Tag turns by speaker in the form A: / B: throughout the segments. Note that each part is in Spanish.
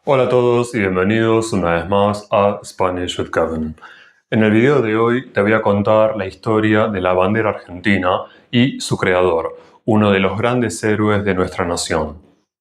A: Hola a todos y bienvenidos una vez más a Spanish with Kevin. En el video de hoy te voy a contar la historia de la bandera argentina y su creador, uno de los grandes héroes de nuestra nación,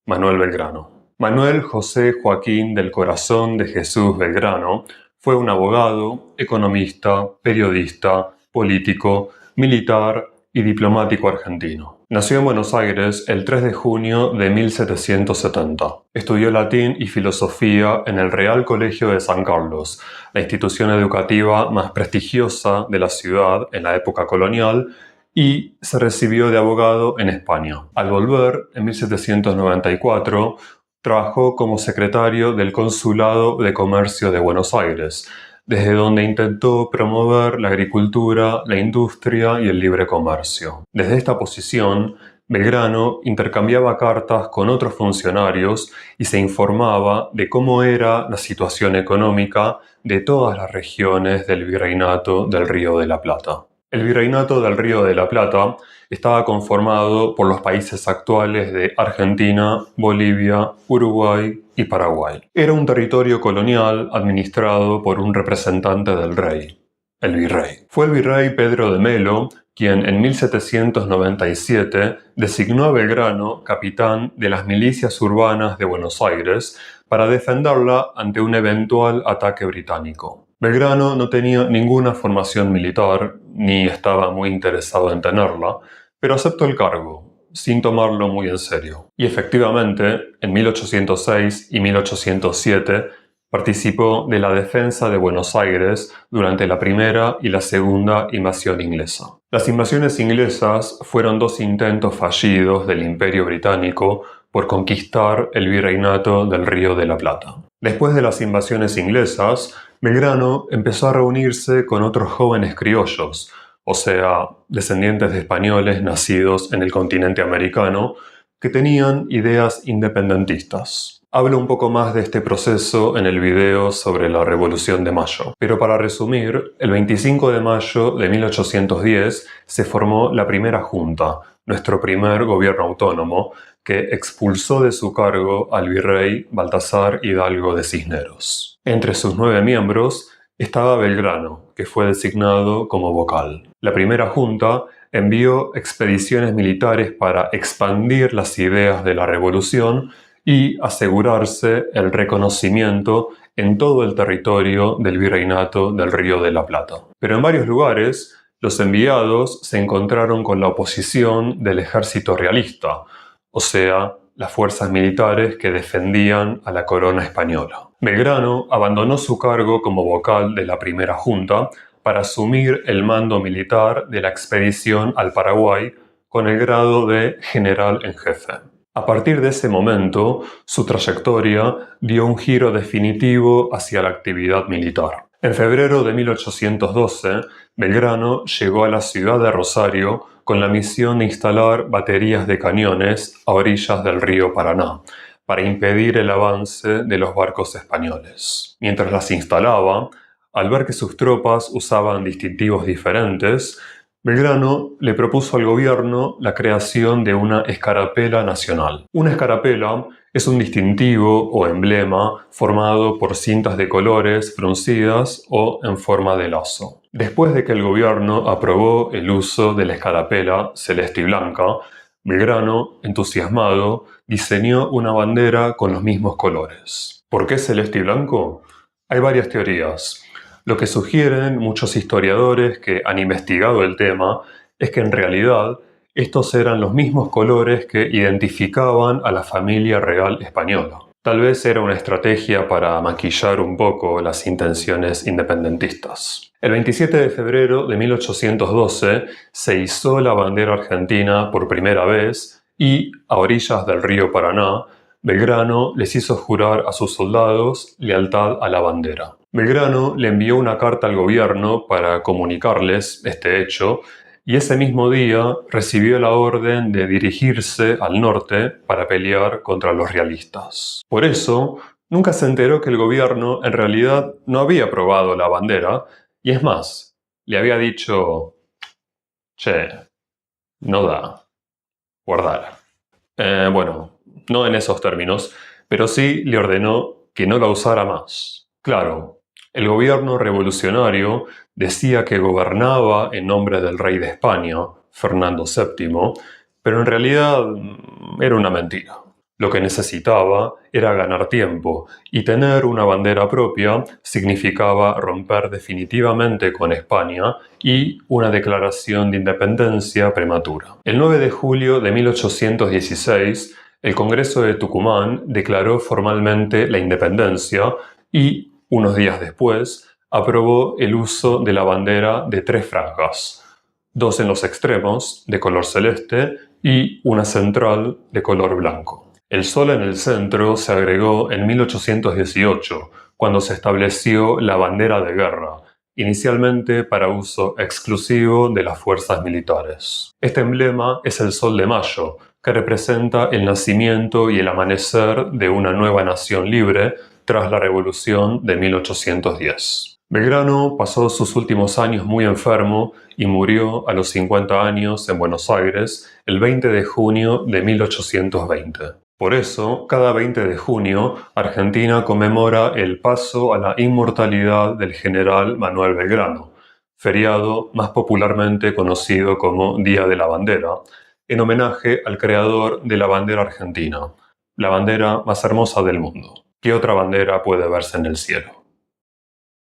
A: Manuel Belgrano. Manuel José Joaquín del Corazón de Jesús Belgrano fue un abogado, economista, periodista, político, militar y diplomático argentino. Nació en Buenos Aires el 3 de junio de 1770. Estudió latín y filosofía en el Real Colegio de San Carlos, la institución educativa más prestigiosa de la ciudad en la época colonial, y se recibió de abogado en España. Al volver, en 1794, trabajó como secretario del Consulado de Comercio de Buenos Aires, desde donde intentó promover la agricultura, la industria y el libre comercio. Desde esta posición, Belgrano intercambiaba cartas con otros funcionarios y se informaba de cómo era la situación económica de todas las regiones del Virreinato del Río de la Plata. El Virreinato del Río de la Plata estaba conformado por los países actuales de Argentina, Bolivia, Uruguay y Paraguay. Era un territorio colonial administrado por un representante del rey, el virrey. Fue el virrey Pedro de Melo quien en 1797 designó a Belgrano capitán de las milicias urbanas de Buenos Aires para defenderla ante un eventual ataque británico. Belgrano no tenía ninguna formación militar, ni estaba muy interesado en tenerla, pero aceptó el cargo, sin tomarlo muy en serio. Y efectivamente, en 1806 y 1807 participó de la defensa de Buenos Aires durante la primera y la segunda invasión inglesa. Las invasiones inglesas fueron dos intentos fallidos del Imperio Británico por conquistar el Virreinato del Río de la Plata. Después de las invasiones inglesas, Belgrano empezó a reunirse con otros jóvenes criollos, o sea, descendientes de españoles nacidos en el continente americano, que tenían ideas independentistas. Hablo un poco más de este proceso en el video sobre la Revolución de Mayo. Pero para resumir, el 25 de mayo de 1810 se formó la primera junta, nuestro primer gobierno autónomo, que expulsó de su cargo al virrey Baltasar Hidalgo de Cisneros. Entre sus 9 miembros estaba Belgrano, que fue designado como vocal. La primera junta envió expediciones militares para expandir las ideas de la revolución y asegurarse el reconocimiento en todo el territorio del Virreinato del Río de la Plata. Pero en varios lugares, los enviados se encontraron con la oposición del ejército realista, o sea, las fuerzas militares que defendían a la corona española. Belgrano abandonó su cargo como vocal de la primera junta para asumir el mando militar de la expedición al Paraguay con el grado de general en jefe. A partir de ese momento, su trayectoria dio un giro definitivo hacia la actividad militar. En febrero de 1812, Belgrano llegó a la ciudad de Rosario con la misión de instalar baterías de cañones a orillas del río Paraná, para impedir el avance de los barcos españoles. Mientras las instalaba, al ver que sus tropas usaban distintivos diferentes, Belgrano le propuso al gobierno la creación de una escarapela nacional. Una escarapela es un distintivo o emblema formado por cintas de colores fruncidas o en forma de lazo. Después de que el gobierno aprobó el uso de la escarapela celeste y blanca, Belgrano, entusiasmado, diseñó una bandera con los mismos colores. ¿Por qué celeste y blanco? Hay varias teorías. Lo que sugieren muchos historiadores que han investigado el tema es que en realidad estos eran los mismos colores que identificaban a la familia real española. Tal vez era una estrategia para maquillar un poco las intenciones independentistas. El 27 de febrero de 1812 se izó la bandera argentina por primera vez y, a orillas del río Paraná, Belgrano les hizo jurar a sus soldados lealtad a la bandera. Belgrano le envió una carta al gobierno para comunicarles este hecho y ese mismo día recibió la orden de dirigirse al norte para pelear contra los realistas. Por eso, nunca se enteró que el gobierno en realidad no había aprobado la bandera y es más, le había dicho: «Che, no da, guardala». Bueno, no en esos términos, pero sí le ordenó que no la usara más. Claro, el gobierno revolucionario decía que gobernaba en nombre del rey de España, Fernando VII, pero en realidad era una mentira. Lo que necesitaba era ganar tiempo, y tener una bandera propia significaba romper definitivamente con España y una declaración de independencia prematura. El 9 de julio de 1816, el Congreso de Tucumán declaró formalmente la independencia y, unos días después, aprobó el uso de la bandera de 3 franjas, 2 en los extremos, de color celeste, y una central, de color blanco. El sol en el centro se agregó en 1818, cuando se estableció la bandera de guerra, inicialmente para uso exclusivo de las fuerzas militares. Este emblema es el sol de mayo, que representa el nacimiento y el amanecer de una nueva nación libre tras la Revolución de 1810. Belgrano pasó sus últimos años muy enfermo y murió a los 50 años en Buenos Aires el 20 de junio de 1820. Por eso, cada 20 de junio, Argentina conmemora el paso a la inmortalidad del general Manuel Belgrano, feriado más popularmente conocido como Día de la Bandera, en homenaje al creador de la bandera argentina, la bandera más hermosa del mundo. ¿Qué otra bandera puede verse en el cielo?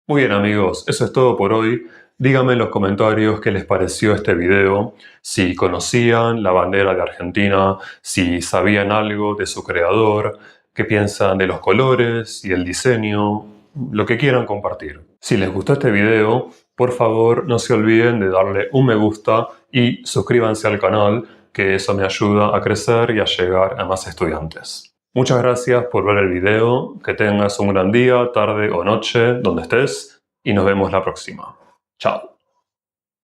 A: Muy bien amigos, eso es todo por hoy. Díganme en los comentarios qué les pareció este video, si conocían la bandera de Argentina, si sabían algo de su creador, qué piensan de los colores y el diseño, lo que quieran compartir. Si les gustó este video, por favor no se olviden de darle un me gusta y suscríbanse al canal, que eso me ayuda a crecer y a llegar a más estudiantes. Muchas gracias por ver el video, que tengas un gran día, tarde o noche, donde estés, y nos vemos la próxima. Chao.